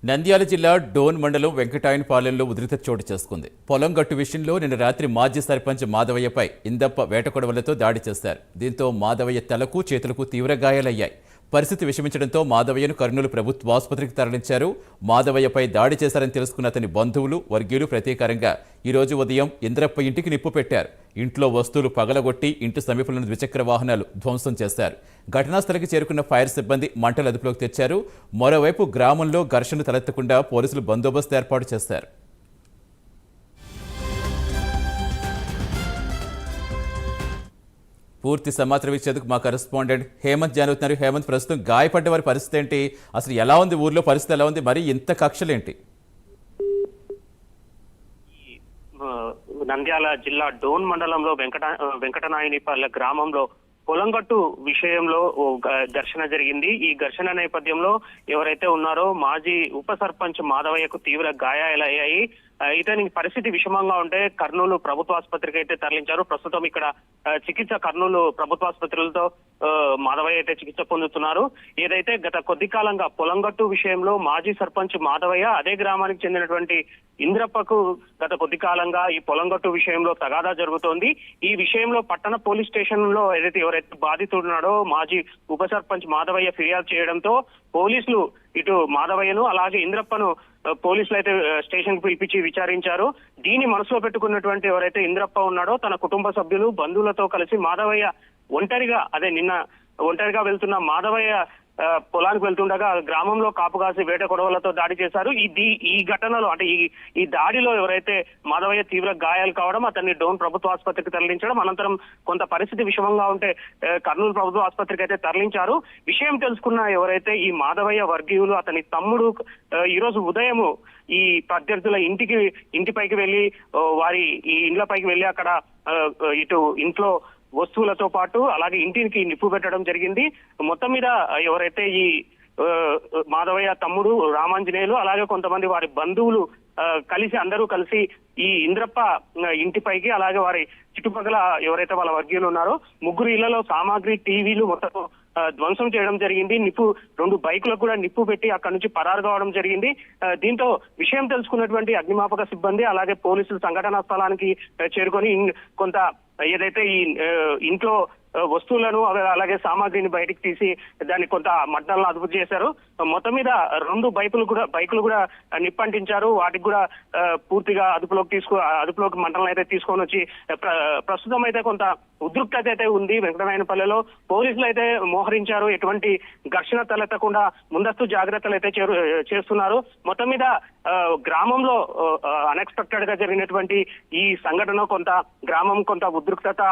నంద్యాల జిల్లా డోన్ మండలం వెంకటాయనపాలెంలో ఉద్రిక్తత చోటు చేసుకుంది. పొలం గట్టు విషయంలో నిన్న రాత్రి మాజీ సర్పంచ్ మాధవయ్యపై ఇందప్ప వేటకొడవలతో దాడి చేశారు. దీంతో మాధవయ్య తలకు చేతులకు తీవ్ర గాయాలయ్యాయి. పరిస్థితి విషమించడంతో మాధవయ్యను కర్నూలు ప్రభుత్వ ఆసుపత్రికి తరలించారు. మాధవయ్యపై దాడి చేశారని తెలుసుకున్న అతని బంధువులు, వర్గీయులు ప్రతీకారంగా ఈరోజు ఉదయం ఇంద్రప్ప ఇంటికి నిప్పు పెట్టారు. ఇంట్లో వస్తువులు పగలగొట్టి ఇంటి సమీపంలోని ద్విచక్ర వాహనాలు ధ్వంసం చేశారు. ఘటనా స్థలికి చేరుకున్న ఫైర్ సిబ్బంది మంటలు అదుపులోకి తెచ్చారు. మరోవైపు గ్రామంలో ఘర్షణ తలెత్తకుండా పోలీసులు బందోబస్తు ఏర్పాటు చేశారు. పూర్తి సమాచారం ఇచ్చేందుకు మా కరెస్పాండెంట్ హేమంత్ జానుతున్నారు. హేమంత్, ప్రస్తుతం గాయపడ్డ వారి పరిస్థితి ఏంటి? అసలు ఎలా ఉంది? ఊర్లో పరిస్థితి ఎలా ఉంది? మరి ఇంత కక్షలేంటి? నంద్యాల జిల్లా డోన్ మండలంలో వెంకటనాయనిపల్లె గ్రామంలో పొలంగట్టు విషయంలో ఘర్షణ జరిగింది. ఈ ఘర్షణ నేపథ్యంలో ఎవరైతే ఉన్నారో మాజీ ఉప సర్పంచ్ మాధవయ్యకు తీవ్ర గాయాలయ్యాయి. ఇతని పరిస్థితి విషమంగా ఉంటే కర్నూలు ప్రభుత్వ ఆసుపత్రికి అయితే తరలించారు. ప్రస్తుతం ఇక్కడ చికిత్స కర్నూలు ప్రభుత్వ ఆసుపత్రులతో మాధవయ్య అయితే చికిత్స పొందుతున్నారు. ఏదైతే గత కొద్ది కాలంగా పొలంగట్టు విషయంలో మాజీ సర్పంచ్ మాధవయ్య అదే గ్రామానికి చెందినటువంటి ఇంద్రప్పకు గత కొద్ది కాలంగా ఈ పొలంగట్టు విషయంలో తగాదా జరుగుతోంది. ఈ విషయంలో పట్టణ పోలీస్ స్టేషన్ లో ఎవరైతే బాధితున్నాడో మాజీ ఉప సర్పంచ్ మాధవయ్య ఫిర్యాదు చేయడంతో పోలీసులు ఇటు మాధవయ్యను అలాగే ఇంద్రప్పను పోలీసులు అయితే స్టేషన్ కు పిలిపించి విచారించారు. దీన్ని మనసులో పెట్టుకున్నటువంటి ఎవరైతే ఇంద్రప్ప ఉన్నాడో తన కుటుంబ సభ్యులు, బంధువులతో కలిసి మాధవయ్య ఒంటరిగా వెళ్తున్న మాధవయ్య పొలానికి వెళ్తుండగా గ్రామంలో కాపు కాసి వేట కొడవలతో దాడి చేశారు. ఈ ఘటనలో అంటే ఈ దాడిలో ఎవరైతే మాధవయ్య తీవ్ర గాయాలు కావడం, అతన్ని డోన్ ప్రభుత్వ ఆసుపత్రికి తరలించడం, అనంతరం కొంత పరిస్థితి విషమంగా ఉంటే కర్నూలు ప్రభుత్వ ఆసుపత్రికి అయితే తరలించారు. విషయం తెలుసుకున్న ఎవరైతే ఈ మాధవయ్య వర్గీయులు, అతని తమ్ముడు ఈ రోజు ఉదయం ఈ ప్రత్యర్థుల ఇంటిపైకి వెళ్లి వారి ఈ ఇండ్లపైకి వెళ్లి అక్కడ ఇటు ఇంట్లో వస్తువులతో పాటు అలాగే ఇంటికి నిప్పు పెట్టడం జరిగింది. మొత్తం మీద ఎవరైతే ఈ మాధవయ్య తమ్ముడు రామాంజనేయులు అలాగే కొంతమంది వారి బంధువులు అందరూ కలిసి ఈ ఇంద్రప్ప ఇంటిపైకి అలాగే వారి చుట్టుపక్కల ఎవరైతే వాళ్ళ వర్గీయులు ఉన్నారో ముగ్గురు ఇళ్లలో సామాగ్రి, టీవీలు మొత్తం ధ్వంసం చేయడం జరిగింది. 2 బైకులకు కూడా నిప్పు పెట్టి అక్కడి నుంచి పరారు కావడం జరిగింది. దీంతో విషయం తెలుసుకున్నటువంటి అగ్నిమాపక సిబ్బంది అలాగే పోలీసులు సంఘటనా స్థలానికి చేరుకొని కొంత ఏదైతే ఈ ఇంట్లో వస్తువులను అలాగే సామాగ్రిని బయటికి తీసి దాన్ని కొంత మంటలను అదుపు చేశారు. మొత్తం మీద 2 బైకులు కూడా నిప్పంటించారు. వాటికి కూడా పూర్తిగా అదుపులోకి మంటలను అయితే తీసుకొని వచ్చి ప్రస్తుతం అయితే కొంత ఉద్రిక్తత అయితే ఉంది వెంకటనాయనపల్లెలో. పోలీసులు అయితే మోహరించారు. ఎటువంటి ఘర్షణ తలెత్తకుండా ముందస్తు జాగ్రత్తలు అయితే చేస్తున్నారు. మొత్తం మీద గ్రామంలో అన్ఎక్స్పెక్టెడ్ గా జరిగినటువంటి ఈ సంఘటన గ్రామం కొంత ఉద్రిక్తత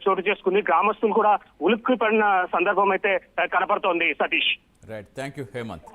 చోటు చేసుకుంది. గ్రామస్తులు కూడా ఉలిక్కి పడిన సందర్భం అయితే కనపడుతోంది. Satish. Right, thank you Hemant.